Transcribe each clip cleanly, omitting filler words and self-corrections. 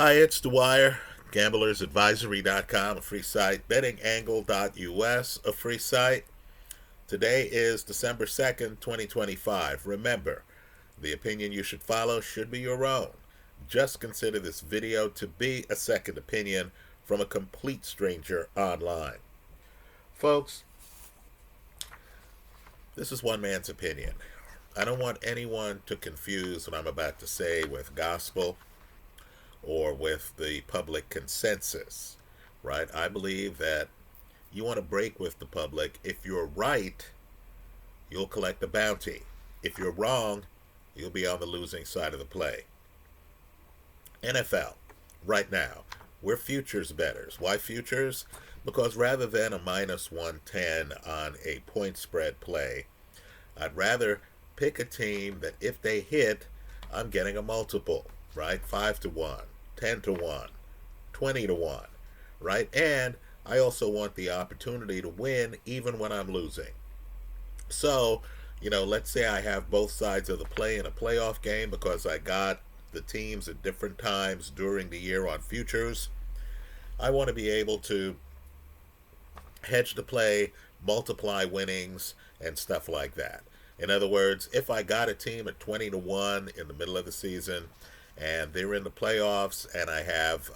Hi, it's Dwyer, gamblersadvisory.com, a free site, bettingangle.us, a free site. Today is December 2nd, 2025. Remember, the opinion you should follow should be your own. Just consider this video to be a second opinion from a complete stranger online. Folks, this is one man's opinion. I don't want anyone to confuse what I'm about to say with gospel or with the public consensus, right? I believe that you want to break with the public. If you're right, you'll collect a bounty. If you're wrong, you'll be on the losing side of the play. NFL, right now, we're futures bettors. Why futures? Because rather than a minus 110 on a point spread play, I'd rather pick a team that if they hit, I'm getting a multiple, right? 5 to 1, 10 to 1, 20 to 1, right? And I also want the opportunity to win even when I'm losing. So, let's say I have both sides of the play in a playoff game because I got the teams at different times during the year on futures. I want to be able to hedge the play, multiply winnings, and stuff like that. In other words, if I got a team at 20 to 1 in the middle of the season and they're in the playoffs and I have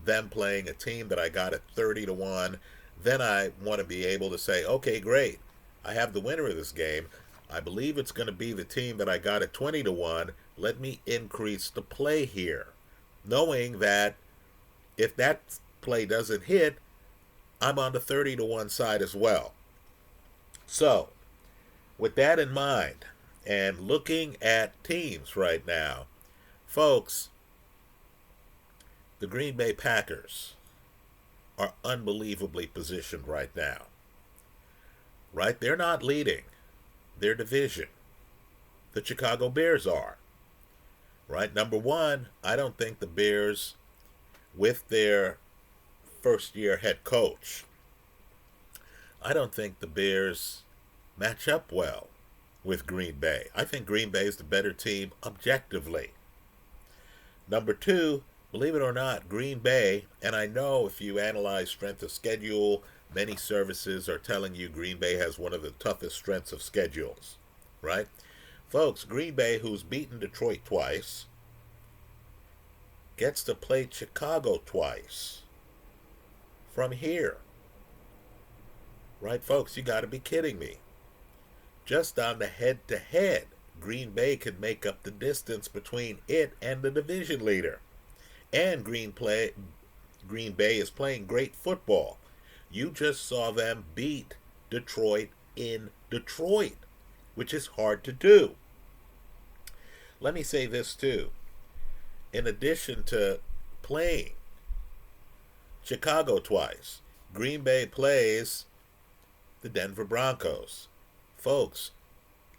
them playing a team that I got at 30 to 1, then I want to be able to say, okay, great. I have the winner of this game. I believe it's going to be the team that I got at 20 to 1. Let me increase the play here, knowing that if that play doesn't hit, I'm on the 30 to 1 side as well. So, with that in mind, and looking at teams right now, folks, the Green Bay Packers are unbelievably positioned right now. Right? They're not leading their division. The Chicago Bears are. Right? Number one, I don't think the Bears, with their first-year head coach, I don't think the Bears match up well with Green Bay. I think Green Bay is the better team objectively. Number two, believe it or not, Green Bay, and I know if you analyze strength of schedule, many services are telling you Green Bay has one of the toughest strengths of schedules, right? Folks, Green Bay, who's beaten Detroit twice, gets to play Chicago twice from here. Right, folks, you got to be kidding me. Just on the head-to-head, Green Bay can make up the distance between it and the division leader. And Green Bay is playing great football. You just saw them beat Detroit in Detroit, which is hard to do. Let me say this too. In addition to playing Chicago twice, Green Bay plays the Denver Broncos. Folks,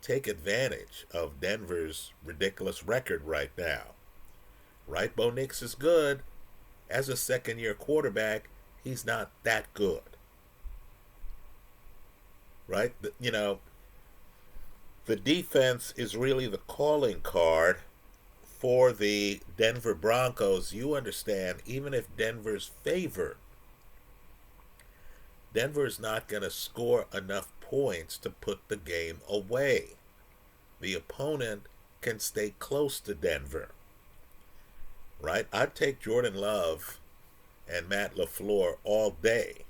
take advantage of Denver's ridiculous record right now. Right? Bo Nix is good. As a second-year quarterback, he's not that good. Right? The defense is really the calling card for the Denver Broncos. You understand, even if Denver's favored, Denver's not going to score enough points to put the game away. The opponent can stay close to Denver. Right? I'd take Jordan Love and Matt LaFleur all day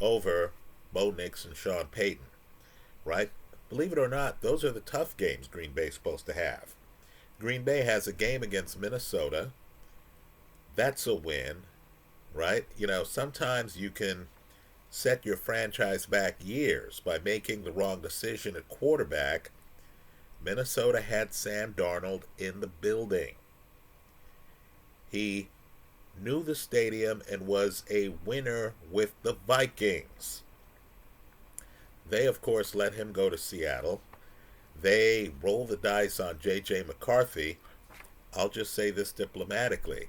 over Bo Nix and Sean Payton. Right? Believe it or not, those are the tough games Green Bay's supposed to have. Green Bay has a game against Minnesota. That's a win. Right? Sometimes you can set your franchise back years by making the wrong decision at quarterback. Minnesota had Sam Darnold in the building. He knew the stadium and was a winner with the Vikings. They, of course, let him go to Seattle. They roll the dice on J.J. McCarthy. I'll just say this diplomatically.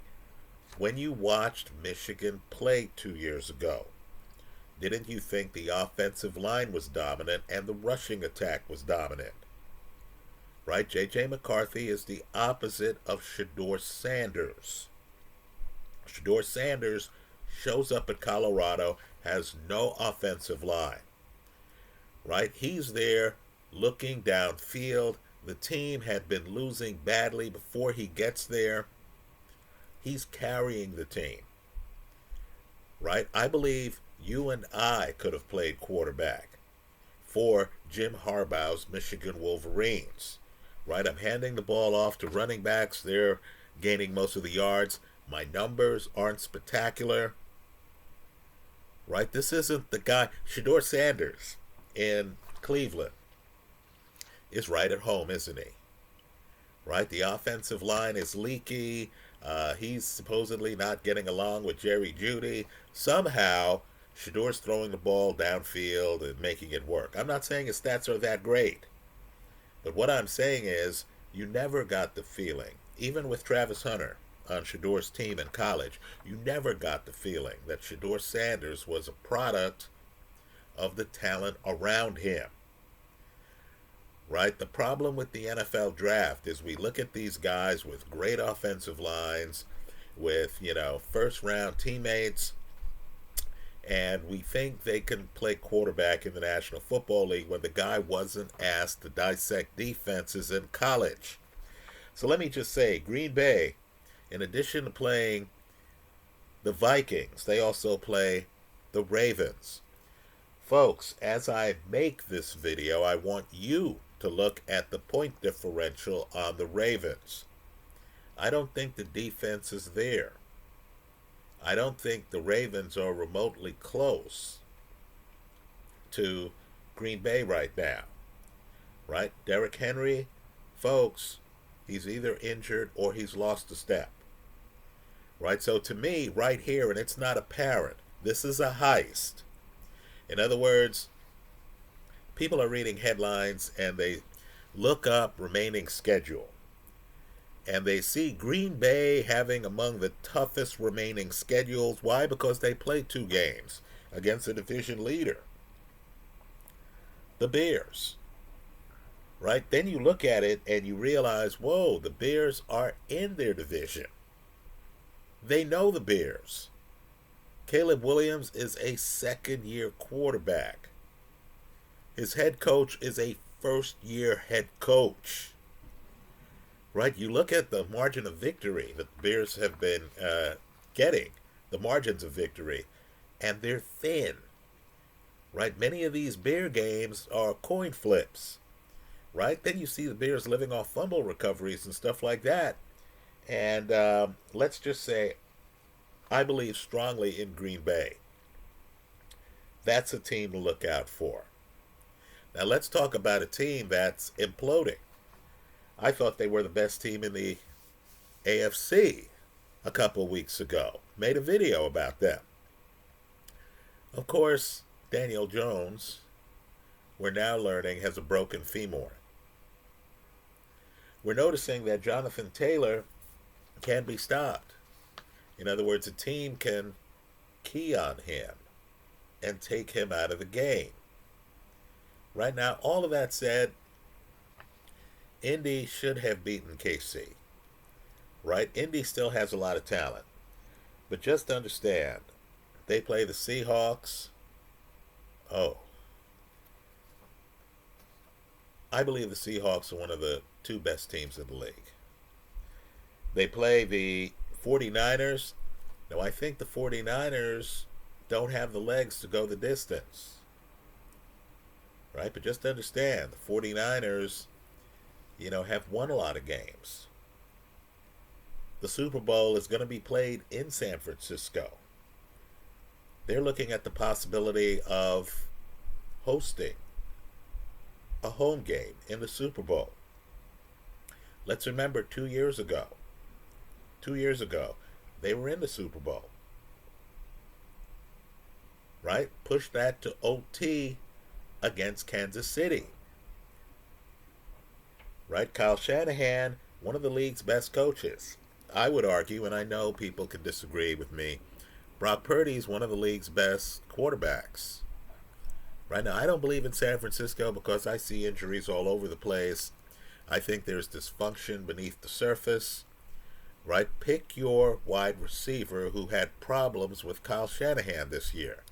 When you watched Michigan play 2 years ago, didn't you think the offensive line was dominant and the rushing attack was dominant? Right? J.J. McCarthy is the opposite of Shedeur Sanders. Shedeur Sanders shows up at Colorado, has no offensive line, right? He's there looking downfield. The team had been losing badly before he gets there. He's carrying the team, right? I believe you and I could have played quarterback for Jim Harbaugh's Michigan Wolverines, right? I'm handing the ball off to running backs. They're gaining most of the yards. My numbers aren't spectacular, right? This isn't the guy. Shedeur Sanders in Cleveland is right at home, isn't he? Right? The offensive line is leaky. He's supposedly not getting along with Jerry Jeudy. Somehow, Shedeur's throwing the ball downfield and making it work. I'm not saying his stats are that great, but what I'm saying is you never got the feeling, even with Travis Hunter on Shedeur's team in college, you never got the feeling that Shedeur Sanders was a product of the talent around him. Right? The problem with the NFL draft is we look at these guys with great offensive lines, with, first round teammates, and we think they can play quarterback in the National Football League when the guy wasn't asked to dissect defenses in college. So let me just say, Green Bay, in addition to playing the Vikings, they also play the Ravens. Folks, as I make this video, I want you to look at the point differential on the Ravens. I don't think the defense is there. I don't think the Ravens are remotely close to Green Bay right now. Right? Derrick Henry, folks, he's either injured or he's lost a step. Right? So to me, right here, and it's not apparent, this is a heist. In other words, people are reading headlines and they look up remaining schedule. And they see Green Bay having among the toughest remaining schedules. Why? Because they played 2 games against the division leader, the Bears. Right? Then you look at it and you realize, whoa, the Bears are in their division. They know the Bears. Caleb Williams is a second-year quarterback. His head coach is a first-year head coach. Right? You look at the margin of victory that the Bears have been getting, the margins of victory, and they're thin. Right? Many of these Bear games are coin flips. Right? Then you see the Bears living off fumble recoveries and stuff like that. And let's just say, I believe strongly in Green Bay. That's a team to look out for. Now let's talk about a team that's imploding. I thought they were the best team in the AFC a couple weeks ago. Made a video about them. Of course, Daniel Jones, we're now learning, has a broken femur. We're noticing that Jonathan Taylor can be stopped. In other words, a team can key on him and take him out of the game. Right now, all of that said, Indy should have beaten KC. Right? Indy still has a lot of talent. But just understand, they play the Seahawks. Oh. I believe the Seahawks are one of the 2 best teams in the league. They play the 49ers. Now, I think the 49ers don't have the legs to go the distance. Right? But just understand, the 49ers, have won a lot of games. The Super Bowl is going to be played in San Francisco. They're looking at the possibility of hosting a home game in the Super Bowl. Let's remember 2 years ago, they were in the Super Bowl. Right? Push that to OT against Kansas City. Right? Kyle Shanahan, one of the league's best coaches. I would argue, and I know people can disagree with me, Brock Purdy's one of the league's best quarterbacks. Right now, I don't believe in San Francisco because I see injuries all over the place. I think there's dysfunction beneath the surface. right? Pick your wide receiver who had problems with Kyle Shanahan this year.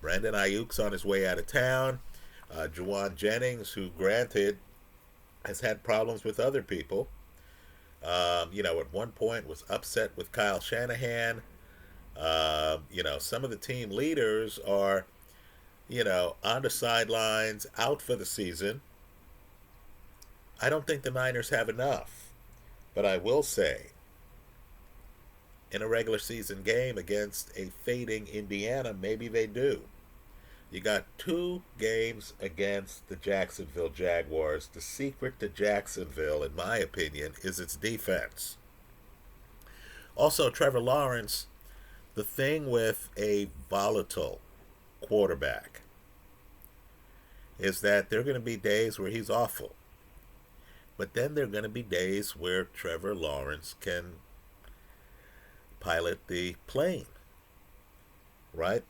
Brandon Ayuk's on his way out of town. Juwan Jennings, who granted has had problems with other people, at one point was upset with Kyle Shanahan. Some of the team leaders are, on the sidelines, out for the season. I don't think the Niners have enough. But I will say, in a regular season game against a fading Indiana, maybe they do. You got 2 games against the Jacksonville Jaguars. The secret to Jacksonville, in my opinion, is its defense. Also, Trevor Lawrence, the thing with a volatile quarterback is that there are going to be days where he's awful. But then there are going to be days where Trevor Lawrence can pilot the plane, right?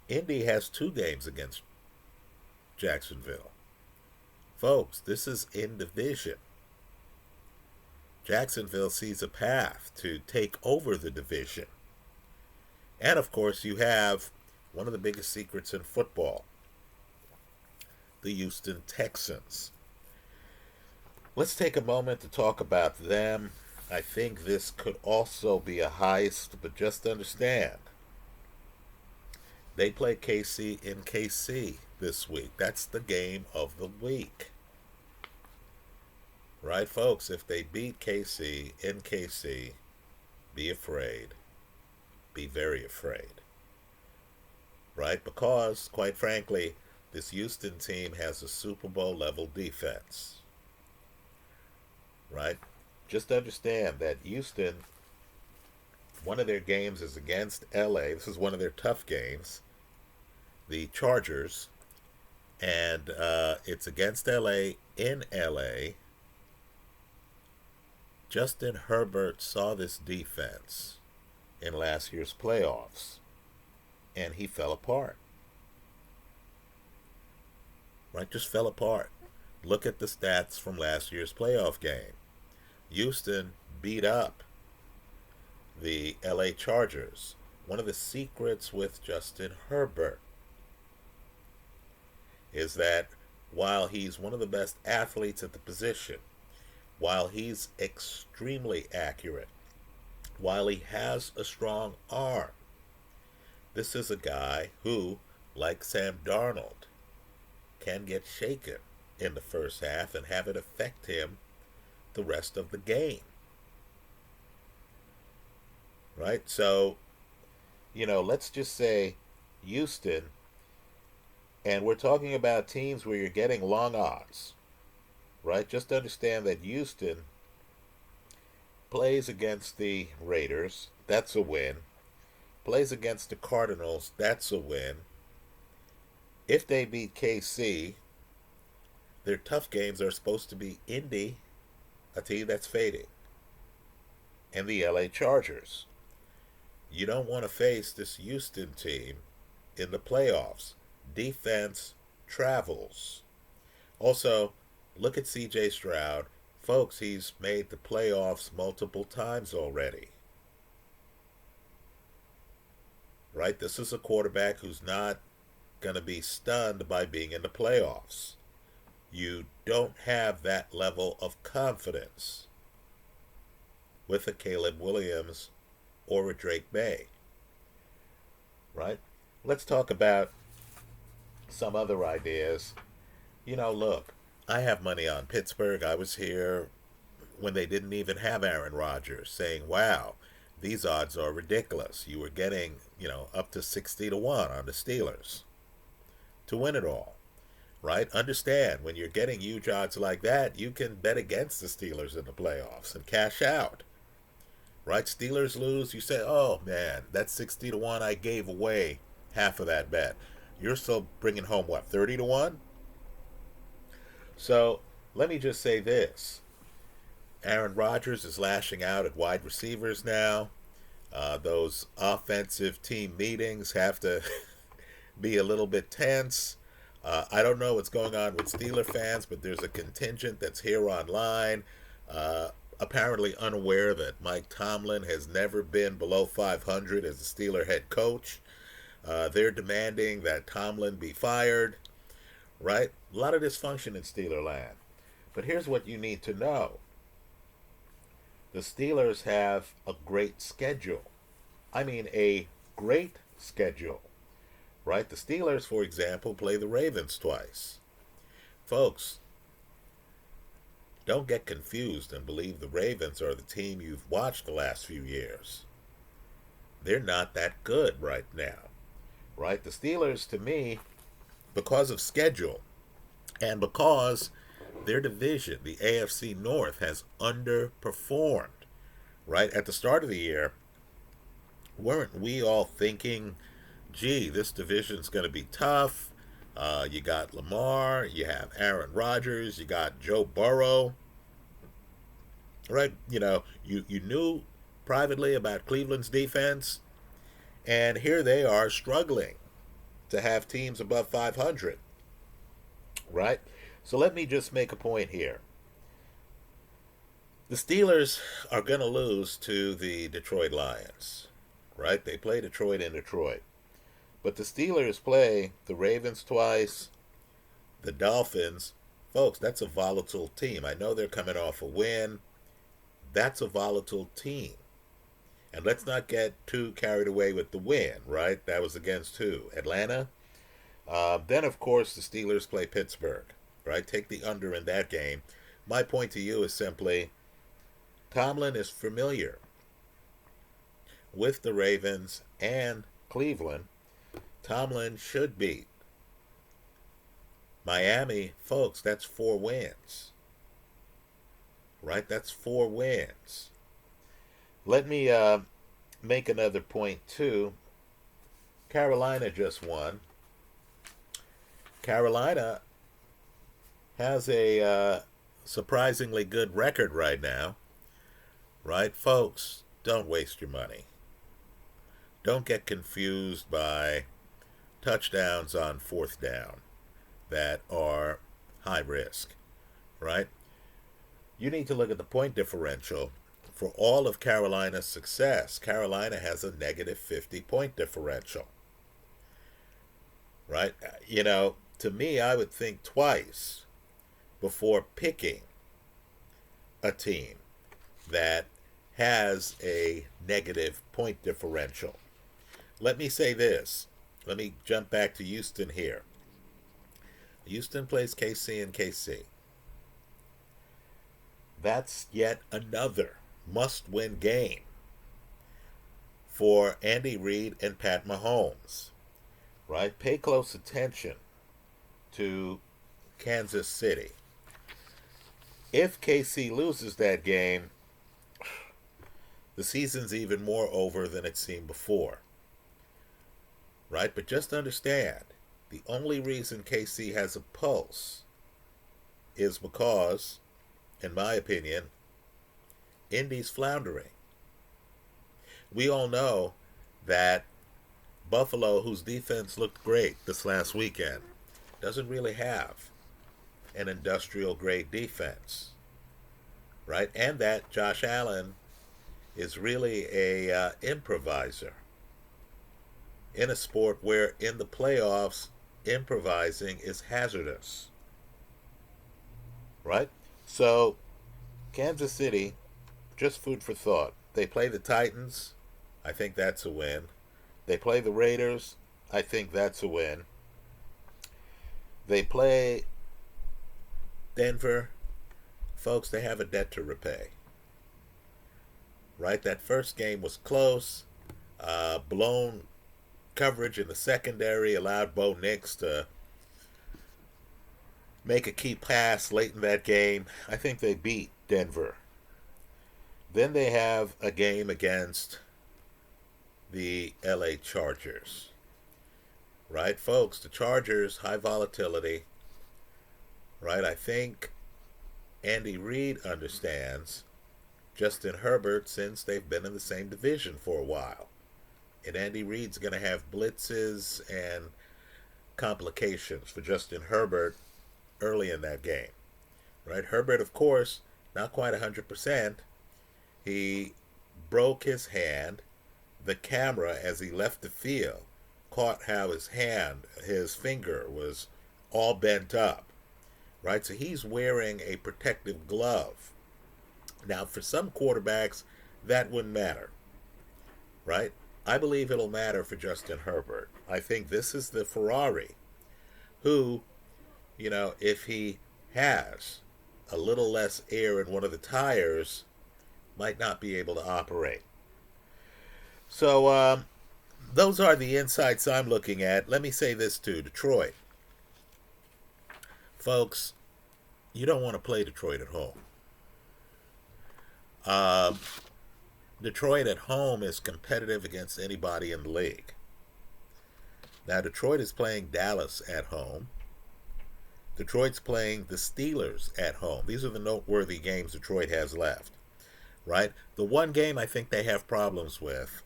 Indy has 2 games against Jacksonville. Folks, this is in division. Jacksonville sees a path to take over the division. And of course, you have one of the biggest secrets in football, the Houston Texans. Let's take a moment to talk about them. I think this could also be a heist, but just understand, they play KC in KC this week. That's the game of the week. Right, folks? If they beat KC in KC, be afraid. Be very afraid. Right? Because, quite frankly, this Houston team has a Super Bowl level defense. Right? Just understand that Houston, one of their games is against LA. This is one of their tough games. The Chargers, and it's against LA in LA. Justin Herbert saw this defense in last year's playoffs, and he fell apart. Right, just fell apart. Look at the stats from last year's playoff game. Houston beat up the LA Chargers. One of the secrets with Justin Herbert is that while he's one of the best athletes at the position, while he's extremely accurate, while he has a strong arm, this is a guy who, like Sam Darnold, can get shaken in the first half and have it affect him the rest of the game. Right? So, let's just say Houston, and we're talking about teams where you're getting long odds, right? Just understand that Houston plays against the Raiders, that's a win. Plays against the Cardinals, that's a win. If they beat KC, their tough games are supposed to be Indy, a team that's fading, and the LA Chargers. You don't want to face this Houston team in the playoffs. Defense travels. Also, look at CJ Stroud. Folks, he's made the playoffs multiple times already. Right? This is a quarterback who's not going to be stunned by being in the playoffs. You don't have that level of confidence with a Caleb Williams or a Drake May. Right? Let's talk about some other ideas. Look, I have money on Pittsburgh. I was here when they didn't even have Aaron Rodgers, saying, wow, these odds are ridiculous. You were getting, up to 60-1 on the Steelers to win it all. Right? Understand, when you're getting huge odds like that, you can bet against the Steelers in the playoffs and cash out. Right? Steelers lose, you say, oh man, that's 60-1. I gave away half of that bet. You're still bringing home, what, 30-1? So, let me just say this. Aaron Rodgers is lashing out at wide receivers now. Those offensive team meetings have to be a little bit tense. I don't know what's going on with Steeler fans, but there's a contingent that's here online. apparently unaware that Mike Tomlin has never been below 500 as a Steeler head coach. They're demanding that Tomlin be fired, right? A lot of dysfunction in Steeler land. But here's what you need to know: the Steelers have a great schedule. I mean, a great schedule, right? The Steelers, for example, play the Ravens twice. Folks, don't get confused and believe the Ravens are the team you've watched the last few years. They're not that good right now, right? The Steelers, to me, because of schedule and because their division, the AFC North, has underperformed, right? At the start of the year, weren't we all thinking, gee, this division's going to be tough? You got Lamar, you have Aaron Rodgers, you got Joe Burrow, right? You knew privately about Cleveland's defense, and here they are struggling to have teams above 500, right? So let me just make a point here. The Steelers are going to lose to the Detroit Lions, right? They play Detroit in Detroit. But the Steelers play the Ravens twice, the Dolphins. Folks, that's a volatile team. I know they're coming off a win. That's a volatile team. And let's not get too carried away with the win, right? That was against who? Atlanta? Then, of course, the Steelers play Pittsburgh, right? Take the under in that game. My point to you is simply Tomlin is familiar with the Ravens and Cleveland. Tomlin should beat Miami. Folks, that's 4 wins, right? That's 4 wins. Let me make another point, too. Carolina just won. Carolina has a surprisingly good record right now, right? Folks, don't waste your money. Don't get confused by touchdowns on 4th down that are high risk, right? You need to look at the point differential. For all of Carolina's success, Carolina has a negative 50 point differential, right? To me, I would think twice before picking a team that has a negative point differential. Let me say this. Let me jump back to Houston here. Houston plays KC and KC. That's yet another must-win game for Andy Reid and Pat Mahomes, right? Pay close attention to Kansas City. If KC loses that game, the season's even more over than it seemed before, right? But just understand, the only reason KC has a pulse is because, in my opinion, Indy's floundering. We all know that Buffalo, whose defense looked great this last weekend, doesn't really have an industrial grade defense, right? And that Josh Allen is really a improviser in a sport where in the playoffs improvising is hazardous, right? So Kansas City, just food for thought. They play the Titans. I think that's a win. They play the Raiders. I think that's a win. They play Denver. Folks, they have a debt to repay, right? That first game was close. Blown coverage in the secondary allowed Bo Nix to make a key pass late in that game. I think they beat Denver. Then they have a game against the LA Chargers, right? Folks, the Chargers, high volatility, right? I think Andy Reid understands Justin Herbert, since they've been in the same division for a while. And Andy Reid's going to have blitzes and complications for Justin Herbert early in that game, right? Herbert, of course, not quite 100%. He broke his hand. The camera, as he left the field, caught how his finger was all bent up, right? So he's wearing a protective glove. Now, for some quarterbacks, that wouldn't matter, right? I believe it'll matter for Justin Herbert. I think this is the Ferrari who, if he has a little less air in one of the tires, might not be able to operate. So, those are the insights I'm looking at. Let me say this too, Detroit. Folks, you don't want to play Detroit at home. Detroit at home is competitive against anybody in the league. Now, Detroit is playing Dallas at home. Detroit's playing the Steelers at home. These are the noteworthy games Detroit has left, right? The one game I think they have problems with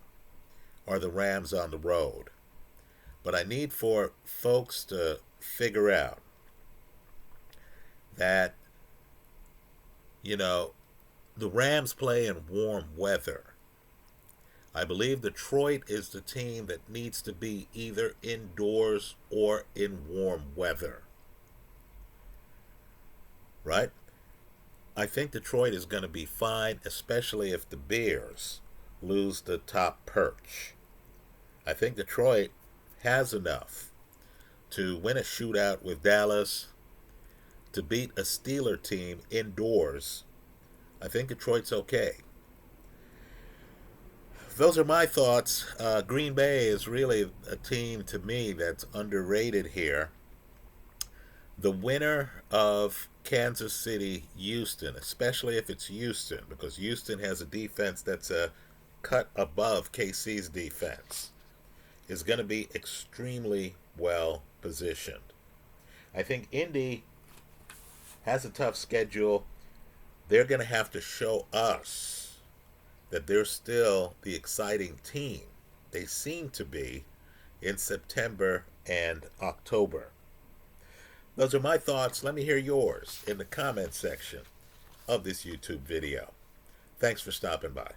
are the Rams on the road. But I need for folks to figure out that, the Rams play in warm weather. I believe Detroit is the team that needs to be either indoors or in warm weather. Right? I think Detroit is going to be fine, especially if the Bears lose the top perch. I think Detroit has enough to win a shootout with Dallas, to beat a Steeler team indoors. I think Detroit's okay. Those are my thoughts. Green Bay is really a team to me that's underrated here. The winner of Kansas City, Houston, especially if it's Houston, because Houston has a defense that's a cut above KC's defense, is going to be extremely well positioned. I think Indy has a tough schedule. They're going to have to show us that they're still the exciting team they seem to be in September and October. Those are my thoughts. Let me hear yours in the comment section of this YouTube video. Thanks for stopping by.